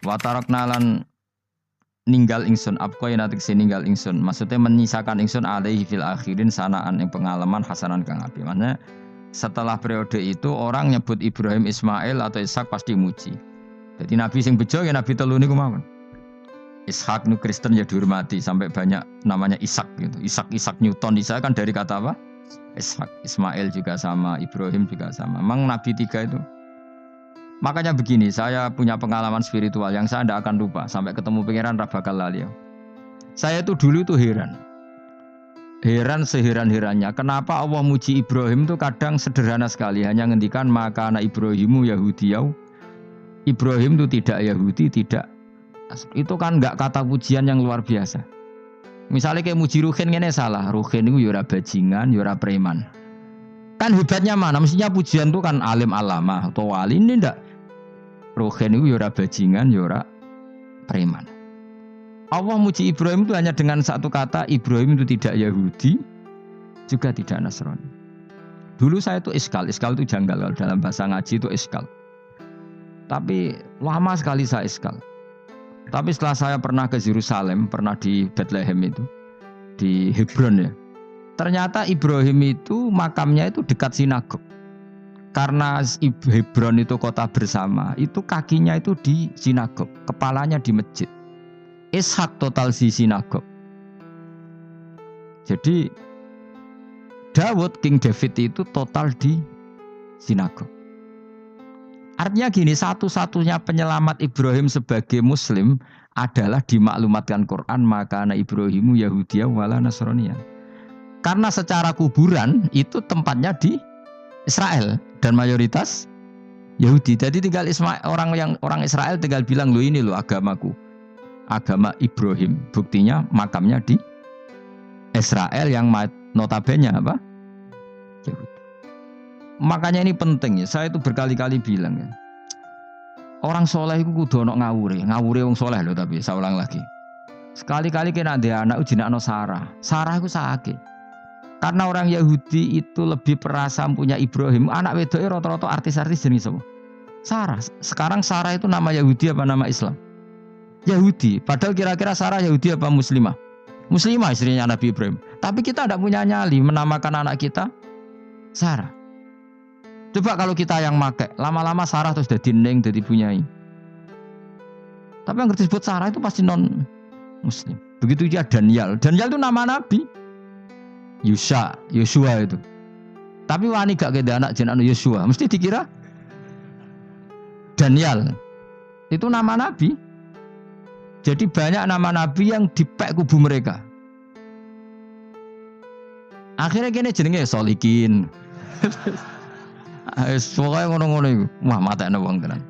Wa tarakna lan ninggal ingsun abqaina tegese ninggal ingsun. Maksudnya menyisakan ingsun alaihi fil akhirin sanaan yang pengalaman hasanan kang apik. Maksudnya setelah periode itu orang nyebut Ibrahim, Ismail atau Ishak pasti muji. Jadi nabi sing bejo ya nabi telu niku mawon. Ishak nu Kristen ya dihormati sampai banyak namanya Ishak gitu. Ishak Newton Ishak kan dari kata apa? Ishak. Ismail juga sama, Ibrahim juga sama. Memang nabi tiga itu. Makanya begini, saya punya pengalaman spiritual yang saya tidak akan lupa sampai ketemu pangeran ra bakal lali. Saya itu dulu itu heran seheran-herannya kenapa Allah muji Ibrahim itu kadang sederhana sekali, hanya ngendikan maka anak Ibrahimu Yahudiyau. Ibrahim itu tidak Yahudi, tidak. Itu kan enggak kata pujian yang luar biasa. Misalnya kayak muji Ruhin ini salah, Ruhin itu yura bajingan, yura preman. Kan hebatnya mana? Mestinya pujian itu kan alim alama atau wali, ini enggak. Ruhin itu yura bajingan, yura preman. Allah muji Ibrahim itu hanya dengan satu kata, Ibrahim itu tidak Yahudi, juga tidak Nasrani. Dulu saya itu iskal itu janggal, kalau dalam bahasa ngaji itu iskal. Tapi lama sekali saya iskal. Tapi setelah saya pernah ke Yerusalem, pernah di Bethlehem itu, di Hebron ya. Ternyata Ibrahim itu makamnya itu dekat sinagog. Karena Hebron itu kota bersama, itu kakinya itu di sinagog, kepalanya di masjid. Ishak total di sinagog. Jadi King David itu total di sinagog. Artinya gini, satu-satunya penyelamat Ibrahim sebagai Muslim adalah dimaklumatkan Quran maka anak Ibrahimu Yahudiyah wala Nasraniya. Karena secara kuburan itu tempatnya di Israel dan mayoritas Yahudi. Jadi tinggal orang Israel tinggal bilang lo ini lo agamaku, agama Ibrahim. Buktinya makamnya di Israel yang notabene apa? Yahudi. Makanya ini penting ya. Saya itu berkali-kali bilang ya. Orang soleh itu kudu ono ngawure wong soleh loh, tapi saya ulang lagi. Sekali-kali kena ada anak jinakno Sarah itu sakit. Karena orang Yahudi itu lebih perasa punya Ibrahim. Anak wedoknya rata-rata artis-artis jenis apa? Sarah. Sekarang Sarah itu nama Yahudi apa nama Islam? Yahudi. Padahal kira-kira Sarah Yahudi apa Muslimah? Muslimah istrinya Nabi Ibrahim. Tapi kita tidak punya nyali menamakan anak kita Sarah. Coba kalau kita yang make, lama-lama Sarah terus jadi neng, jadi punyai. Tapi yang disebut Sarah itu pasti non Muslim. Begitu juga Daniel. Daniel itu nama Nabi. Yosua itu. Tapi wani gak keda anak jeneng Yosua, mesti dikira Daniel. Itu nama Nabi. Jadi banyak nama Nabi yang dipek kubu mereka. Akhirnya gini jenenge Solikin. Pokoknya ngono-ngono itu. Wah matekno wong tenan.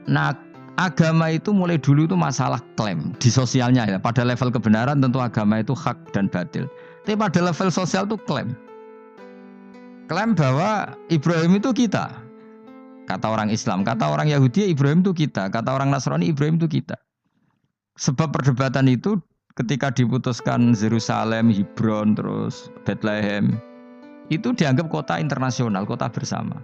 Nah, agama itu mulai dulu itu masalah klaim di sosialnya ya. Pada level kebenaran tentu agama itu hak dan batil. Tapi pada level sosial itu klaim. Klaim bahwa Ibrahim itu kita. Kata orang Islam, kata orang Yahudi Ibrahim itu kita, kata orang Nasrani Ibrahim itu kita. Sebab perdebatan itu ketika diputuskan Yerusalem, Hebron, terus Bethlehem, itu dianggap kota internasional, kota bersama.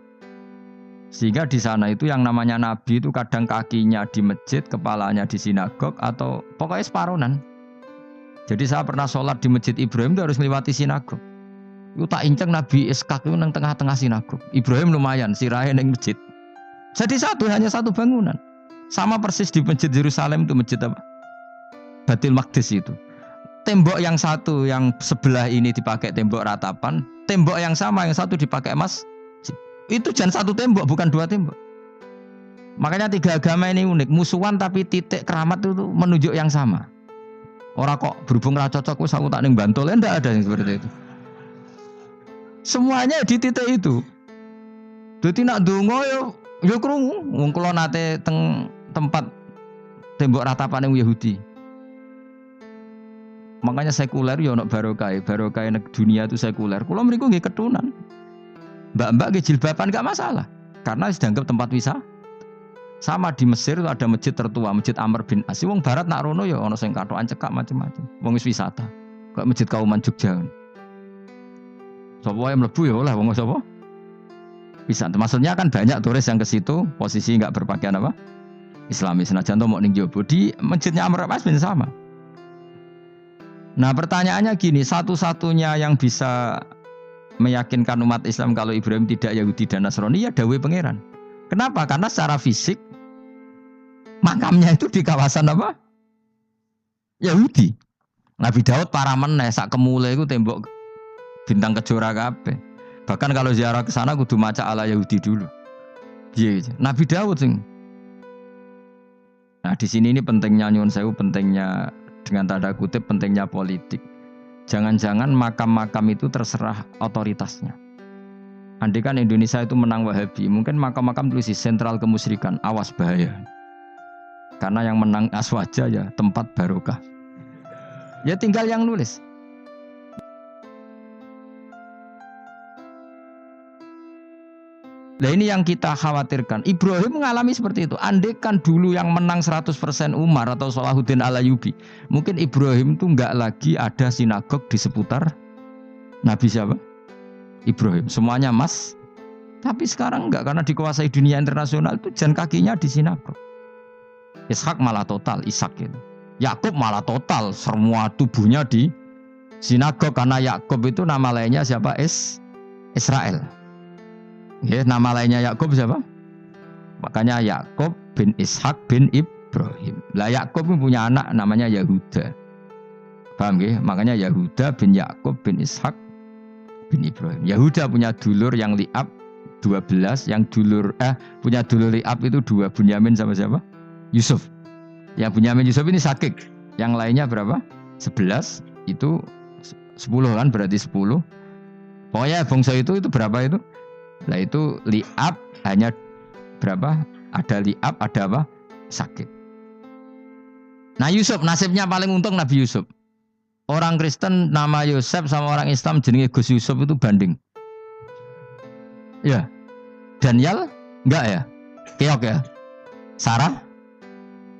Sehingga di sana itu yang namanya Nabi itu kadang kakinya di masjid, kepalanya di sinagog, atau pokoknya separuhan. Jadi saya pernah sholat di masjid Ibrahim itu harus melewati sinagog. Itu tak inceng Nabi Ishak itu nang tengah-tengah sinagog. Ibrahim lumayan, sirahe nang masjid. Jadi hanya satu bangunan. Sama persis di masjid Yerusalem itu masjid apa? Baitul Maqdis itu. Tembok yang satu, yang sebelah ini dipakai tembok ratapan, tembok yang sama, yang satu dipakai emas. Itu jangan satu tembok, bukan dua tembok. Makanya tiga agama ini unik, musuhan tapi titik keramat itu menunjuk yang sama. Orang kok berhubung ra cocok wis aku tak ning Bantul, enggak ada yang seperti itu. Semuanya di titik itu. Dadi nak ndonga yo krungu, wong kula nate teng tempat tembok ratapan yang Yahudi. Makanya sekuler yo ono barokah dunia itu sekuler. Kula mriku nggih ketunan. Mbak-mbak ke jilbaban gak masalah karena dianggap tempat wisata. Sama di Mesir itu ada masjid tertua, Masjid Amr bin As. Wong barat nak rono ya ono sing katokan cekak macam-macam. Wong wis wisata. Kayak Masjid Kauman Jogja. Sapa wae mlebu ya oleh wong sapa? Bisa. Maksudnya kan banyak turis yang ke situ posisi nggak berpakaian apa? Islamis. Nah, jantung mau ning jowo di masjidnya Amr bin sama. Nah, pertanyaannya gini, satu-satunya yang bisa meyakinkan umat Islam kalau Ibrahim tidak Yahudi dan Nasrani ya dawuh pangeran. Kenapa? Karena secara fisik makamnya itu di kawasan apa? Yahudi. Nabi Daud para meneh sak kemule iku tembok bintang kejora kabeh. Bahkan kalau ziarah ke sana kudu maca ala Yahudi dulu. Piye gitu. Nabi Daud sing. Nah, di sini ini pentingnya nyuwun sewu, pentingnya dengan tanda kutip pentingnya politik. Jangan-jangan makam-makam itu terserah otoritasnya. Andai kan Indonesia itu menang Wahabi, mungkin makam-makam tulis sentral kemusyrikan, awas bahaya. Karena yang menang Aswaja ya tempat barokah. Ya tinggal yang nulis. Nah ini yang kita khawatirkan. Ibrahim mengalami seperti itu. Andai kan dulu yang menang 100% Umar atau Salahuddin Al-Ayyubi, mungkin Ibrahim itu enggak lagi ada sinagog di seputar Nabi siapa? Ibrahim. Semuanya mas. Tapi sekarang enggak, karena dikuasai dunia internasional itu jalan kakinya di sinagog. Ishak malah total, Ishak itu. Yakub malah total, semua tubuhnya di sinagog. Karena Yakub itu nama lainnya siapa? Israel. Ya, nama lainnya Yakub siapa? Makanya Yakub bin Ishak bin Ibrahim. Lah Yakub punya anak namanya Yahuda. Paham ya? Makanya Yahuda bin Yakub bin Ishak bin Ibrahim. Yahuda punya dulur yang li'ab 12, yang punya dulur li'ab itu 2, Bunyamin sama siapa? Yusuf. Yang Bunyamin Yusuf ini sakik. Yang lainnya berapa? 11. Itu 10 kan, berarti 10. Pokoknya bangsa itu berapa itu? Nah itu li'ab hanya berapa? Ada li'ab, ada apa? Sakit. Nah Yusuf, nasibnya paling untung Nabi Yusuf. Orang Kristen nama Yusuf sama orang Islam jenenge Gus Yusuf itu banding. Ya. Daniel? Enggak ya? Keok ya? Sarah?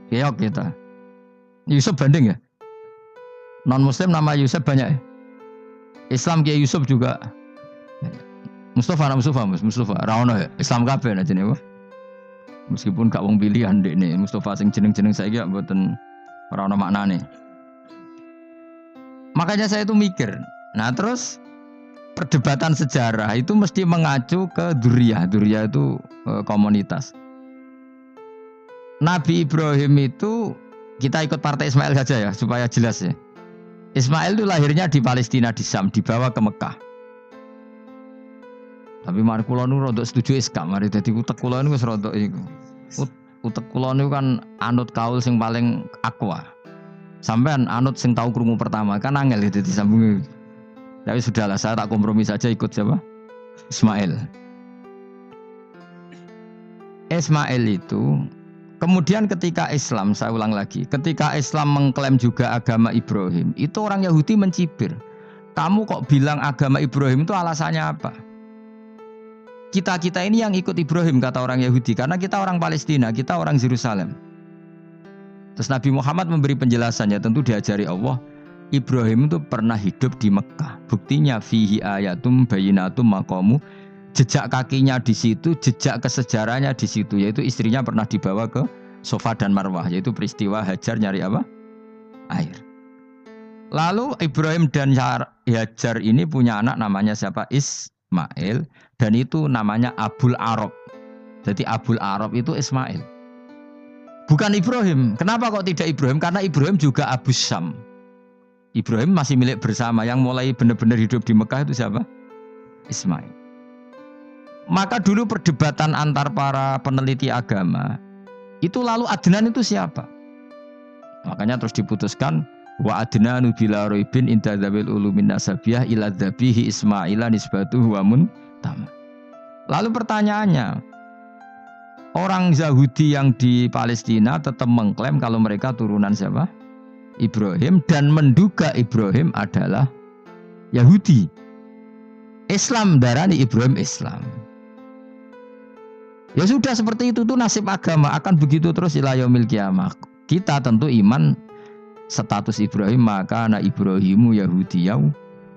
Keok kita. Yusuf banding ya? Non Muslim nama Yusuf banyak ya? Islam Kiai Yusuf juga. Mustafa, Raono ya, Islam kabeh aja nih, meskipun gak wong pilihan dek nih, Mustafa sing jeneng saya gak buatan Raono maknane. Makanya saya itu mikir, nah terus perdebatan sejarah itu mesti mengacu ke Duriyah itu komunitas. Nabi Ibrahim itu kita ikut partai Ismail saja ya supaya jelas ya. Ismail itu lahirnya di Palestina di Syam, dibawa ke Mekah. Tapi mari kula nu rodok setuju Islam, mari dadi utek kula niku wis rodok iku. Utek kula niku kan anut kaul sing paling akwa. Sampean anut sing tahu krungu pertama kan angel ya dadi sambung. Tapi sudahlah, saya tak kompromi saja ikut siapa? Ismail. Ismail itu kemudian ketika Islam, saya ulang lagi, ketika Islam mengklaim juga agama Ibrahim, itu orang Yahudi mencibir. Kamu kok bilang agama Ibrahim itu alasannya apa? Kita ini yang ikut Ibrahim, kata orang Yahudi, karena kita orang Palestina, kita orang Yerusalem. Terus Nabi Muhammad memberi penjelasannya, tentu diajari Allah, Ibrahim itu pernah hidup di Mekah. Buktinya fihi ayatum bayinatum maqamu, jejak kakinya di situ, jejak kesejarahnya di situ, yaitu istrinya pernah dibawa ke Safa dan Marwah, yaitu peristiwa Hajar nyari apa? Air. Lalu Ibrahim dan Hajar ini punya anak namanya siapa? Ismail, dan itu namanya Abul Arab. Jadi Abul Arab itu Ismail. Bukan Ibrahim. Kenapa kok tidak Ibrahim? Karena Ibrahim juga Abu Syam. Ibrahim masih milik bersama. Yang mulai benar-benar hidup di Mekah itu siapa? Ismail. Maka dulu perdebatan antar para peneliti agama itu lalu Adnan itu siapa? Makanya terus diputuskan wa adnanu bila roibin inda dzawil ulumin nasabiyah ila dzabihi Ismaila nisbatuhu wa muntama. Lalu pertanyaannya, orang Yahudi yang di Palestina tetap mengklaim kalau mereka turunan siapa? Ibrahim, dan menduga Ibrahim adalah Yahudi. Islam darani Ibrahim Islam. Ya sudah seperti itu tuh nasib agama, akan begitu terus ila yaumil qiyamah. Kita tentu iman status Ibrahim, maka anak Ibrahimu Yahudiyaw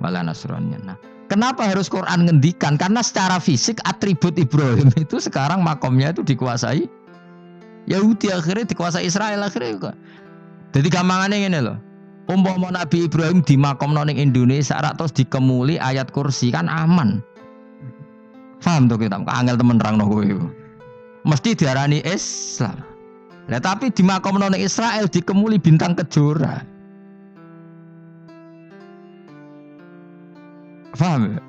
wala Nasrani. Nah, Kenapa harus Quran ngendikan? Karena secara fisik atribut Ibrahim itu sekarang makomnya itu dikuasai Yahudi, akhirnya dikuasai Israel akhirnya juga. Jadi gampangannya ini loh. Umpama Nabi Ibrahim di makom ning Indonesia terus dikemuli ayat kursi kan aman. Paham tuh kita? Angel temen nerangno kowe iku. Mesti diarani Islam. Lah tapi di makom ning Israel dikemuli bintang kejora. Paham ya?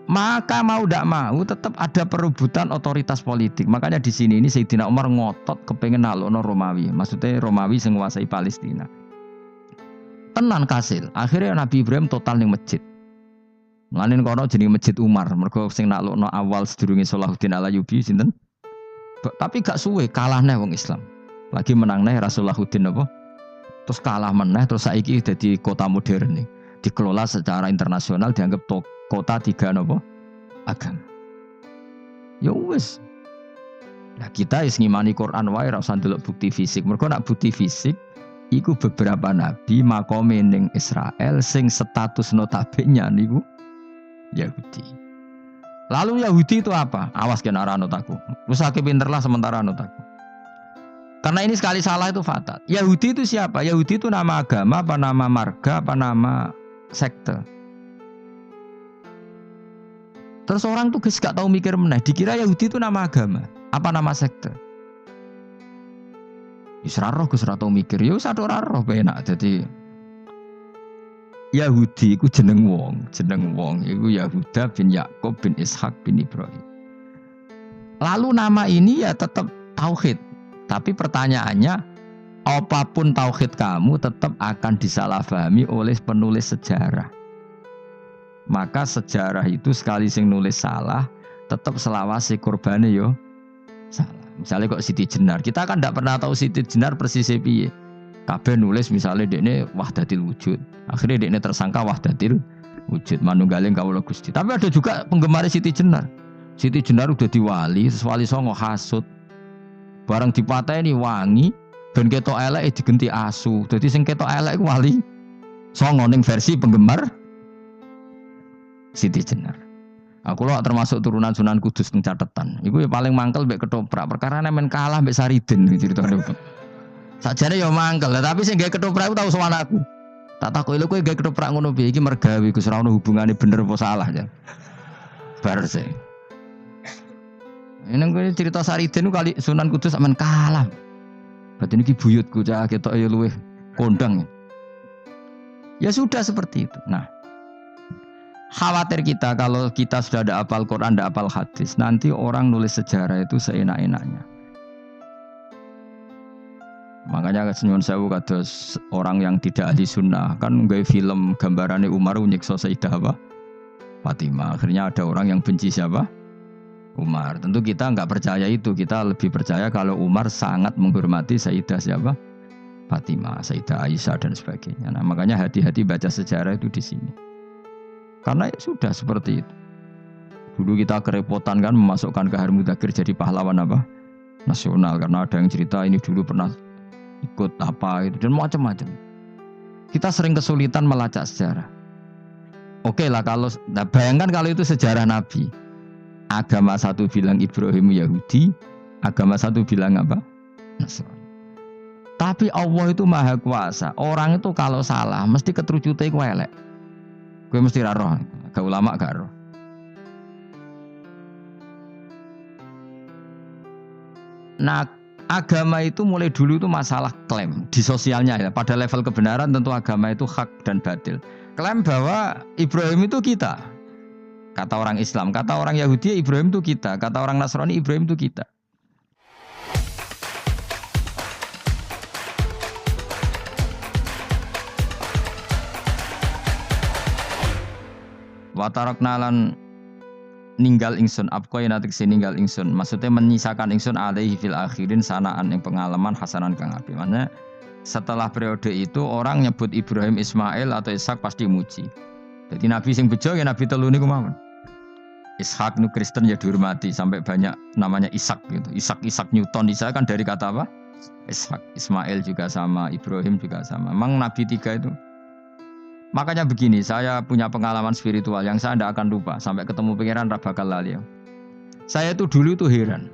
Maka mau tidak mau tetap ada perebutan otoritas politik. Makanya di sini ini Sayyidina Umar ngotot kepengen nalokno Romawi. Maksudnya Romawi sing nguasai Palestina. Tenan kasil. Akhirnya Nabi Ibrahim total ning masjid. Mulane kono jenenge Masjid Umar. Mergo sing naklukno awal sedurunge Salahuddin Al-Ayyubi sinten? Tapi gak suwe kalah neh wong Islam. Lagi menang neh Rasulullahuddin apa? Terus kalah meneh terus saiki dadi kota modern nih. Dikelola secara internasional dianggap kota tiga nopo agama. Ya wis. Nah kita is ngimani Quran wae ora usah ndelok bukti fisik. Mergo nak bukti fisik iku beberapa nabi makome ning Israel sing status notabene niku Yahudi. Lalu Yahudi itu apa? Awas kena anut aku. Wis akeh pinterlah sementara anut aku. Karena ini sekali salah itu fatal. Yahudi itu siapa? Yahudi itu nama agama, apa nama marga, apa nama sekte. Terus orang tuh gak tahu mikir meneh, dikira Yahudi itu nama agama, apa nama sekte. Wis ra roh Gus ra tau mikir, ya wis ora roh penak. Dadi Yahudi iku jeneng wong iku Yahuda bin Yakub bin Ishak bin Ibrahim. Lalu nama ini ya tetap tauhid. Tapi pertanyaannya, apapun tauhid kamu tetap akan disalahpahami oleh penulis sejarah. Maka sejarah itu sekali sing nulis salah, tetap selawase korbane yo salah. Misalnya kok Siti Jenar, kita kan tidak pernah tahu Siti Jenar persisnya piye. Kabeh nulis misalnya dekne wahdatil wujud, akhirnya dekne tersangka wahdatil wujud manunggaling kawula Gusti. Tapi ada juga penggemar Siti Jenar. Siti Jenar udah diwali, wali songo hasud. Barang dipateni wangi, ben ketok elek digenti asu. Dadi sing ketok elek iku wali songo ning versi penggemar Siti Jenar. Aku lho termasuk turunan Sunan Kudus teng catetan. Iku ya paling mangkel mbek ketoprak. Perkara men kalah mbek Sariden ceritane. Sajane ya mangkel, tapi sing gawe ketoprak iku tau sowan aku. Tak takoki lho kowe gawe ketoprak ngono piye iki mergawe Gus ora ono hubungane bener apa salah ya. Bar sih. Ini gue cerita Sariden kali Sunan Kudus aman kalah. Berarti ini buyutku cah ketok ya luweh kondang. Ya sudah seperti itu. Nah, khawatir kita kalau kita sudah ada hafal Quran, ada hafal hadis, nanti orang nulis sejarah itu seenak-enaknya. Makanya nyuwun sewu kados orang yang tidak ahli sunnah kan nggawe film gambarane Umar nyiksa Sayyidah apa? Fatimah. Akhirnya ada orang yang benci siapa? Umar. Tentu kita enggak percaya itu. Kita lebih percaya kalau Umar sangat menghormati Sayyidah siapa? Fatimah, Sayyidah Aisyah dan sebagainya. Nah, makanya hati-hati baca sejarah itu di sini. Karena ya sudah seperti itu. Dulu kita kerepotan kan memasukkan Kahar Mudzakkir jadi pahlawan apa? Nasional karena ada yang cerita ini dulu pernah ikut apa itu dan macam-macam. Kita sering kesulitan melacak sejarah. Oke lah kalau bayangkan kalau itu sejarah Nabi. Agama satu bilang Ibrahim Yahudi, agama satu bilang apa? Nasrani. Tapi Allah itu maha kuasa. Orang itu kalau salah mesti keterucute iku elek. Kowe mesti ra roh, gak ulama gak roh. Nah, agama itu mulai dulu itu masalah klaim di sosialnya ya. Pada level kebenaran tentu agama itu hak dan batil. Klaim bahwa Ibrahim itu kita. Kata orang Islam, kata orang Yahudi Ibrahim itu kita, kata orang Nasrani Ibrahim itu kita. Watarokna lan ninggal ingsun apkoy natik ninggal ingsun maksudnya menyisakan ingsun alaihi fil akhirin sanaan yang pengalaman hasanan kang api. Maksudnya setelah periode itu orang nyebut Ibrahim Ismail atau Ishak pasti muji. Jadi nabi sing bejo ya nabi telu niku mawon. Ishak nu Kristen ya dihormati sampai banyak namanya Ishak gitu. Ishak Newton Ishak kan dari kata apa? Ishak. Ismail juga sama, Ibrahim juga sama. Memang nabi tiga itu. Makanya begini, saya punya pengalaman spiritual yang saya tidak akan lupa sampai ketemu pangeran ra bakal lali. Saya itu dulu tuh heran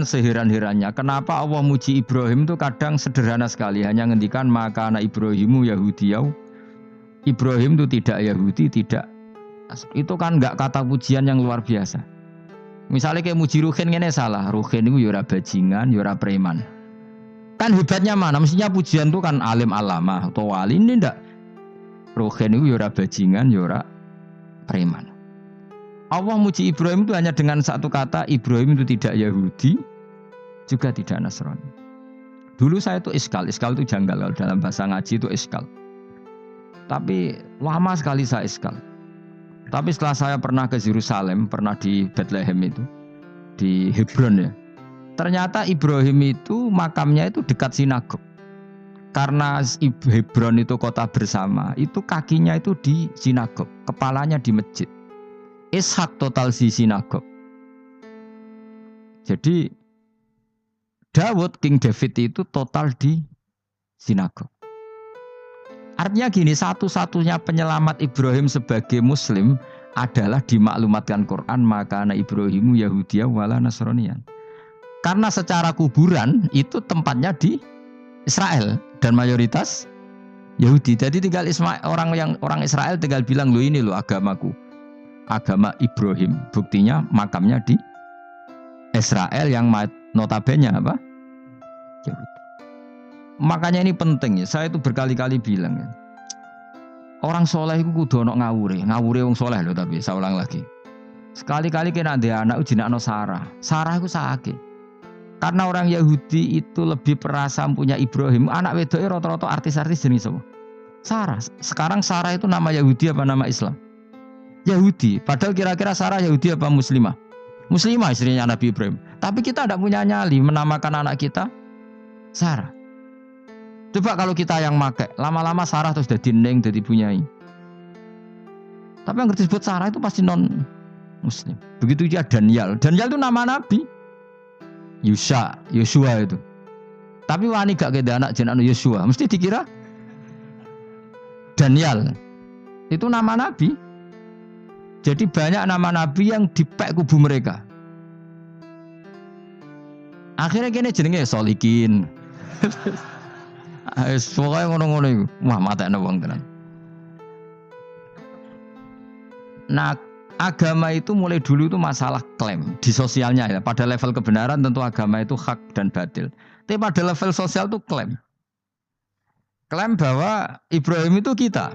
seheran-herannya kenapa Allah muji Ibrahim itu kadang sederhana sekali, hanya ngendikan maka anak Ibrahimu Yahudiyau. Ibrahim itu tidak Yahudi, tidak. Itu kan enggak kata pujian yang luar biasa. Misalnya kayak muji Ruhin ini salah, Ruhin itu yura bajingan, yura preman. Kan hebatnya mana? Mestinya pujian itu kan alim alama atau wali, ini enggak. Ruhin itu yura bajingan, yura preman. Allah muji Ibrahim itu hanya dengan satu kata, Ibrahim itu tidak Yahudi, juga tidak Nasrani. Dulu saya itu iskal itu janggal, kalau dalam bahasa ngaji itu iskal. Tapi lama sekali saya iskal. Tapi setelah saya pernah ke Yerusalem, pernah di Bethlehem itu, di Hebron ya. Ternyata Ibrahim itu makamnya itu dekat sinagog. Karena Hebron itu kota bersama, itu kakinya itu di sinagog, kepalanya di masjid. Ishak total di sinagog. Jadi King David itu total di sinagog. Artinya gini, satu-satunya penyelamat Ibrahim sebagai Muslim adalah dimaklumatkan Quran, maka anak Ibrahimu Yahudiyah wala Nasronian. Karena secara kuburan itu tempatnya di Israel dan mayoritas Yahudi. Jadi tinggal orang Israel tinggal bilang, lo ini lo agamaku, agama Ibrahim. Buktinya makamnya di Israel yang notabene apa? Yahudi. Makanya ini penting ya. Saya itu berkali-kali bilang ya. Orang soleh itu kudu ono ngawure wong soleh loh, tapi saya ulang lagi. Sekali-kali kena ada anak jinakno Sarah itu sakit. Karena orang Yahudi itu lebih perasa punya Ibrahim. Anak wedoknya rata-rata artis-artis jenis apa? Sarah. Sekarang Sarah itu nama Yahudi apa nama Islam? Yahudi. Padahal kira-kira Sarah Yahudi apa Muslimah? Muslimah istrinya Nabi Ibrahim. Tapi kita tidak punya nyali menamakan anak kita Sarah. Coba kalau kita yang pakai, lama-lama Sarah terus jadi neng, jadi punyai. Tapi yang disebut Sarah itu pasti non Muslim. Begitu juga Daniel. Daniel itu nama Nabi. Yosua itu. Tapi wani gak keda anak jeneng Yosua, mesti dikira Daniel. Itu nama Nabi. Jadi banyak nama Nabi yang dipek kubu mereka. Akhirnya kene jenenge Solikin. Pokoknya ngono-ngono iku. Wah, matekno wong tenan. Nah, agama itu mulai dulu itu masalah klaim di sosialnya ya. Pada level kebenaran tentu agama itu hak dan batil. Tapi pada level sosial itu klaim. Klaim bahwa Ibrahim itu kita.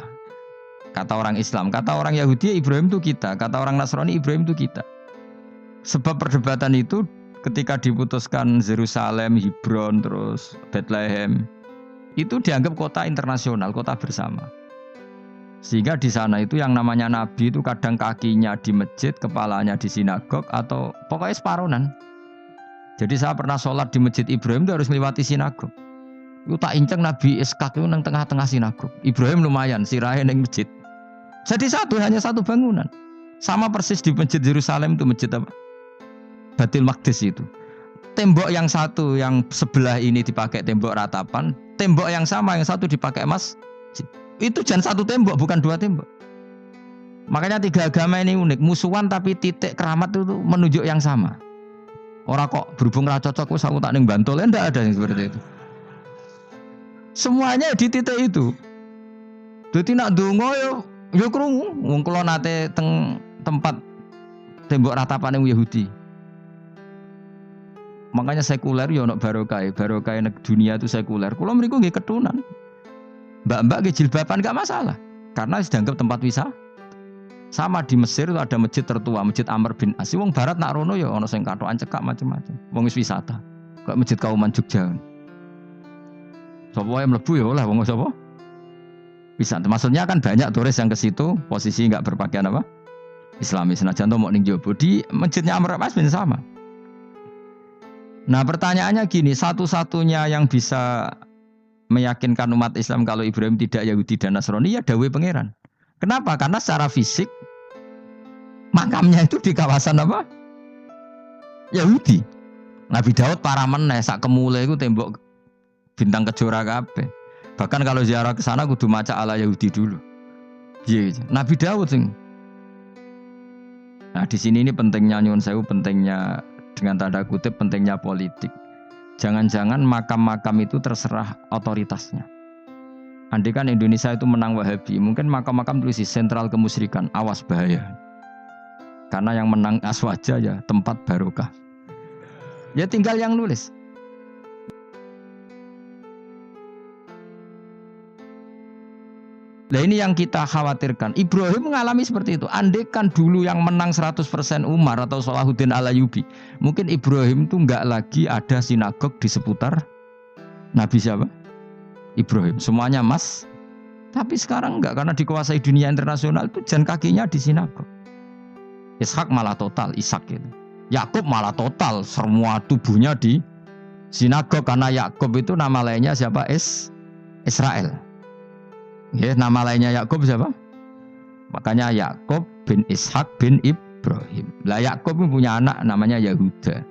Kata orang Islam, kata orang Yahudi Ibrahim itu kita, kata orang Nasrani Ibrahim itu kita. Sebab perdebatan itu ketika diputuskan Yerusalem, Hebron, terus Bethlehem, itu dianggap kota internasional, kota bersama. Sehingga di sana itu yang namanya Nabi itu kadang kakinya di masjid, kepalanya di sinagog, atau pokoknya separuhan. Jadi saya pernah sholat di masjid Ibrahim itu harus melewati sinagog. Itu tak inceng Nabi Ishak itu nang tengah-tengah sinagog. Ibrahim lumayan, sirahe nang masjid. Jadi hanya satu bangunan. Sama persis di masjid Yerusalem itu masjid apa? Baitul Maqdis itu. Tembok yang satu, yang sebelah ini dipakai tembok ratapan, tembok yang sama, yang satu dipakai emas. Itu jangan satu tembok, bukan dua tembok. Makanya tiga agama ini unik, musuhan tapi titik keramat itu menunjuk yang sama. Orang kok berhubung ra cocok wis aku tak ning Bantul, enggak ada yang seperti itu. Semuanya di titik itu. Dadi nak ndonga yo krungu, wong kula nate teng tempat tembok ratapan Yahudi. Makanya sekuler yo ono barokah dunia itu sekuler. Kula mriku nggih ketunan. Mbak-mbak ke jilbaban gak masalah karena dianggap tempat wisata. Sama di Mesir itu ada masjid tertua, Masjid Amr bin As. Wong barat nak rono ya ono sing katokan cekak macam-macam. Wong wis wisata. Kayak Masjid Kauman Jogja. Sapa wae mlebu ya oleh wong sapa? Wisata. Maksudnya kan banyak turis yang ke situ posisi enggak berpakaian apa? Islami. Senajan to mok ning jowo di Masjidnya Amr bin As sama. Nah, pertanyaannya gini, satu-satunya yang bisa meyakinkan umat Islam kalau Ibrahim tidak Yahudi dan Nasrani ya dawuh pangeran. Kenapa? Karena secara fisik makamnya itu di kawasan apa? Yahudi. Nabi Daud para meneh sak kemule iku tembok bintang kejora kabeh. Bahkan kalau ziarah ke sana kudu maca ala Yahudi dulu. Iya, Nabi Daud sing. Nah, di sini ini pentingnya nyuwun sewu, pentingnya dengan tanda kutip pentingnya politik. Jangan-jangan makam-makam itu terserah otoritasnya. Andai kan Indonesia itu menang Wahabi, mungkin makam-makam tulis sentral kemusyrikan, awas bahaya. Karena yang menang Aswaja ya tempat barokah. Ya tinggal yang nulis. Nah ini yang kita khawatirkan. Ibrahim mengalami seperti itu. Andai kan dulu yang menang 100% Umar atau Salahuddin Al-Ayyubi, mungkin Ibrahim itu enggak lagi ada sinagog di seputar Nabi siapa? Ibrahim. Semuanya mas. Tapi sekarang enggak, karena dikuasai dunia internasional itu jalan kakinya di sinagog. Ishak malah total, Ishak itu. Yakub malah total, semua tubuhnya di sinagog, karena Yakub itu nama lainnya siapa? Israel. Ya, nama lainnya Yakub siapa? Makanya Yakub bin Ishak bin Ibrahim. Lah Yakub punya anak namanya Yahuda.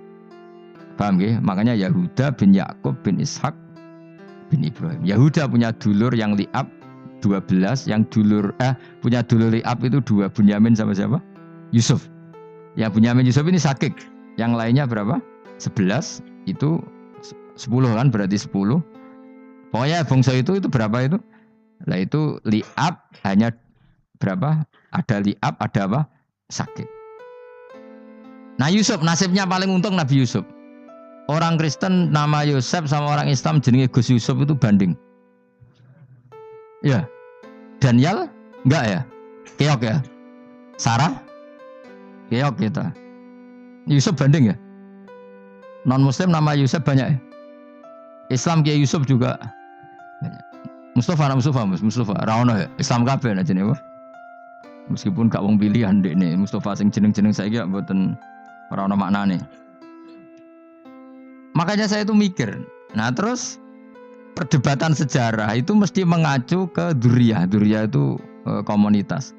Paham ya? Makanya Yahuda bin Yakub bin Ishak bin Ibrahim. Yahuda punya dulur yang li'ab 12, yang punya dulur li'ab itu 2, Bunyamin sama siapa? Yusuf. Yang Bunyamin Yusuf ini sakik. Yang lainnya berapa? 11. Itu 10 kan, berarti 10. Pokoknya bangsa itu berapa itu? Lah itu li'ab hanya berapa? Ada li'ab, ada apa? Sakit. Nah Yusuf nasibnya paling untung Nabi Yusuf. Orang Kristen nama Yusuf sama orang Islam jenenge Gus Yusuf itu banding. Ya. Daniel enggak ya? Keok ya? Sarah? Keok kita. Yusuf banding ya? Non Muslim nama Yusuf banyak ya? Islam Kiai Yusuf juga banyak. Mustafa Raono ya, Islam kabeh aja nih, meskipun gak wong pilihan dek nih, Mustafa sing jeneng saya gak buatan Raono maknane. Makanya saya itu mikir, nah terus perdebatan sejarah itu mesti mengacu ke Duriyah itu komunitas.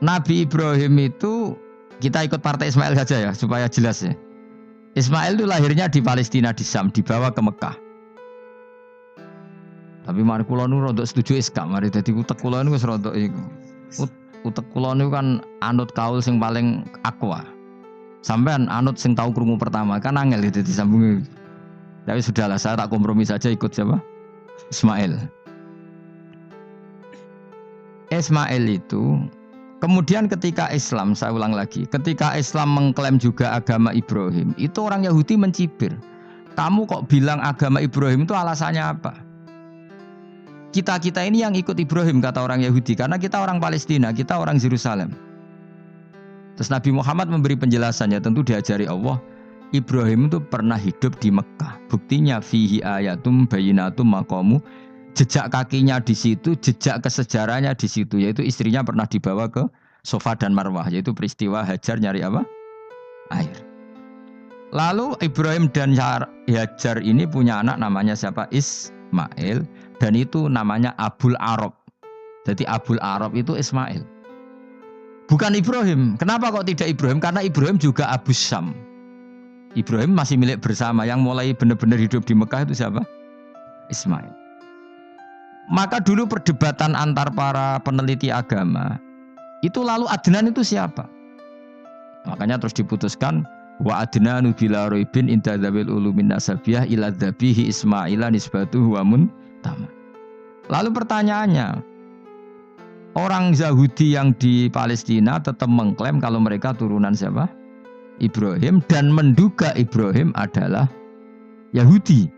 Nabi Ibrahim itu kita ikut partai Ismail saja ya supaya jelas ya. Ismail itu lahirnya di Palestina di Syam, dibawa ke Mekah. Tapi mari kula nu rada setuju iskak, mari dadi utek kula niku wis rada iku. Utek kula niku kan anut kaul sing paling akwa. Sampean anut sing tahu krungu pertama, kan angel dadi sambungi. Tapi sudahlah, saya tak kompromi saja ikut siapa? Ismail. Ismail itu kemudian ketika Islam, saya ulang lagi, ketika Islam mengklaim juga agama Ibrahim, itu orang Yahudi mencibir. Kamu kok bilang agama Ibrahim itu alasannya apa? Kita ini yang ikut Ibrahim, kata orang Yahudi, karena kita orang Palestina, kita orang Yerusalem. Terus Nabi Muhammad memberi penjelasannya, tentu diajari Allah, Ibrahim itu pernah hidup di Mekah. Buktinya fihi ayatum bayinatum maqamu, jejak kakinya di situ, jejak kesejarahnya di situ, yaitu istrinya pernah dibawa ke Safa dan Marwah, yaitu peristiwa Hajar nyari apa? Air. Lalu Ibrahim dan Hajar ini punya anak namanya siapa? Ismail. Dan itu namanya Abul Arab. Jadi Abul Arab itu Ismail. Bukan Ibrahim. Kenapa kok tidak Ibrahim? Karena Ibrahim juga Abu Syam. Ibrahim masih milik bersama. Yang mulai benar-benar hidup di Mekah itu siapa? Ismail. Maka dulu perdebatan antar para peneliti agama, itu lalu Adnan itu siapa? Makanya terus diputuskan wa adnanu bila roibin inda dzawil ulumin nasabiyah ila dzabihi Ismaila nisbatuhu wa muntama. Lalu pertanyaannya, orang Yahudi yang di Palestina tetap mengklaim kalau mereka turunan siapa? Ibrahim, dan menduga Ibrahim adalah Yahudi.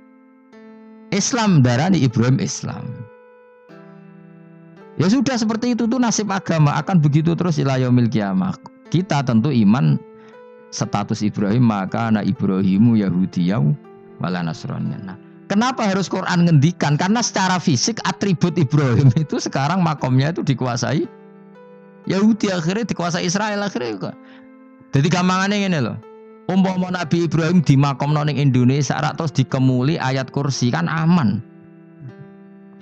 Islam darani Ibrahim Islam. Ya sudah seperti itu tuh nasib agama, akan begitu terus ila yaumil qiyamah. Kita tentu iman status Ibrahim, maka ana Ibrahimu Yahudiyau wala Nasraniyah. Kenapa harus Quran ngendikan? Karena secara fisik atribut Ibrahim itu sekarang makomnya itu dikuasai Yahudi, akhirnya dikuasai Israel akhirnya juga. Jadi gampangannya ini loh. Umpama Nabi Ibrahim di makom ning Indonesia terus dikemuli ayat kursi kan aman.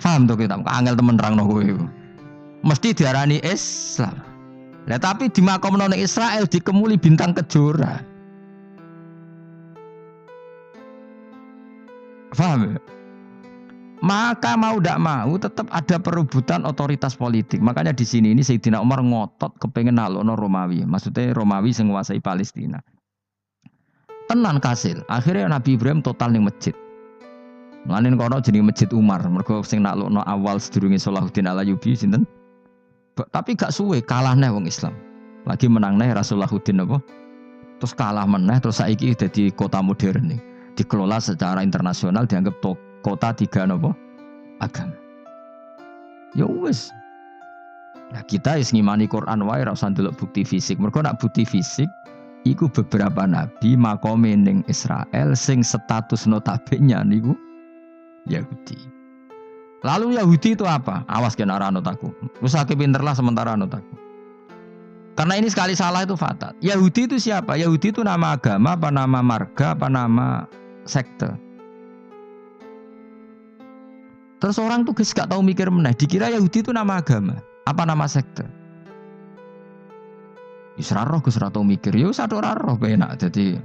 Paham tuh kita? Angel temen nerangno kowe iku. Mesti diarani Islam. Lah tapi di makom ning Israel dikemuli bintang kejora. Paham ya? Maka mau tidak mau tetap ada perebutan otoritas politik. Makanya di sini ini Sayyidina Umar ngotot kepengen nalokno Romawi. Maksudnya Romawi sing nguasai Palestina. Tenan kasil. Akhirnya Nabi Ibrahim total ning masjid. Mulane kono jenenge Masjid Umar. Mergo sing naklukno awal sedurunge Salahuddin Al-Ayyubi sinten? Tapi gak suwe kalah neh wong Islam. Lagi menang neh Rasulullahuddin apa? Terus kalah meneh terus saiki dadi kota modern nih. Dikelola secara internasional dianggap kota tiga apa? Agama. Ya wis. Nah kita is ngimani Quran wae ora usah ndelok bukti fisik. Mergo nak bukti fisik iku beberapa nabi makome ning Israel sing status notabene niku Yahudi. Lalu Yahudi itu apa? Awas kena anut aku. Usah pinterlah sementara anut aku. Karena ini sekali salah itu fatal. Yahudi itu siapa? Yahudi itu nama agama, apa nama marga, apa nama sekte. Terus orang tuh gak tahu mikir meneh. Dikira Yahudi itu nama agama, apa nama sekte. Isra roh Gus ra tau mikir, yo satu roh penak. Jadi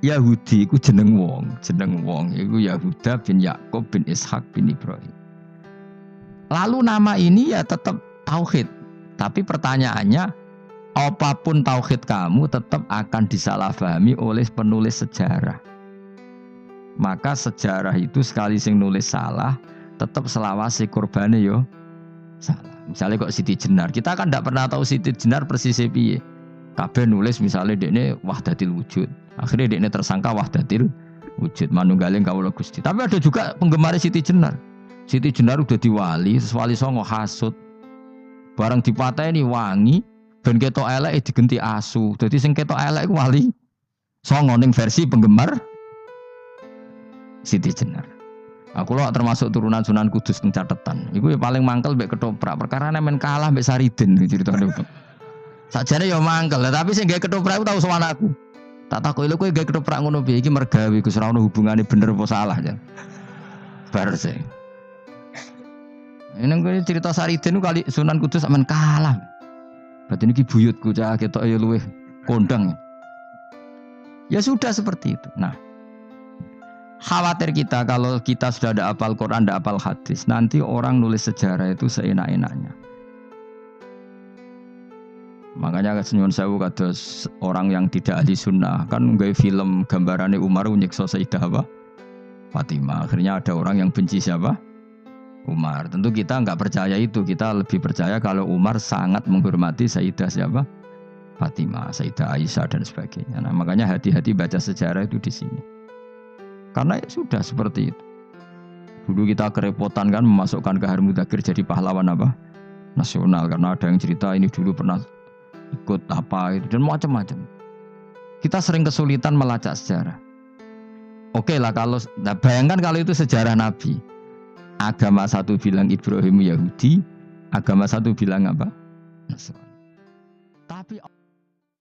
Yahudi iku jeneng wong iku Yahuda bin Yakub bin Ishak bin Ibrahim. Lalu nama ini ya tetap tauhid. Tapi pertanyaannya, apapun tauhid kamu tetap akan disalahpahami oleh penulis sejarah. Maka sejarah itu sekali sing nulis salah, tetap selawase korbane yo salah. Misalnya kok Siti Jenar, kita kan tidak pernah tahu Siti Jenar persis piye. Kabeh nulis misalnya dekne wahdatil wujud. Akhirnya dekne tersangka wahdatil wujud manunggaling kawula Gusti. Tapi ada juga penggemar Siti Jenar. Siti Jenar udah diwali, wali songo hasud. Barang dipateni wangi, ben ketok elek digenti asu. Dadi sing ketok elek iku wali songo ning versi penggemar Siti Jenar. Aku lho termasuk turunan Sunan Kudus teng catetan. Iku ya paling mangkel mbek ketoprak. Perkara men kalah mbek Saridin ceritane. Sakjane ya mangkel, tapi sing gawe ketoprak iku tau sowan aku. Tak takoki lho kowe gawe ketoprak ngono piye iki mergawe Gus ora ono hubungane bener apa salah jan. Bar sih. Ini gue cerita Saridin kali Sunan Kudus men kalah. Berarti ini buyutku cah ketok ya luweh kondang. Ya sudah seperti itu. Nah, khawatir kita kalau kita sudah ada hafal Quran, ada hafal hadis, nanti orang nulis sejarah itu seenak-enaknya. Makanya senyum sewu kados orang yang tidak ahli sunnah kan nggawe film gambarannya Umar nyiksa Sayyidah apa? Fatimah. Akhirnya ada orang yang benci siapa? Umar. Tentu kita enggak percaya itu. Kita lebih percaya kalau Umar sangat menghormati Sayyidah siapa? Fatimah, Sayyidah Aisyah dan sebagainya. Nah, makanya hati-hati baca sejarah itu di sini. Karena ya sudah seperti itu. Dulu kita kerepotan kan memasukkan Kahar Mudzakkir jadi pahlawan apa? Nasional karena ada yang cerita ini dulu pernah ikut apa itu dan macam-macam. Kita sering kesulitan melacak sejarah. Oke lah kalau bayangkan kalau itu sejarah Nabi. Agama satu bilang Ibrahim Yahudi, agama satu bilang apa? Nasrani. Tapi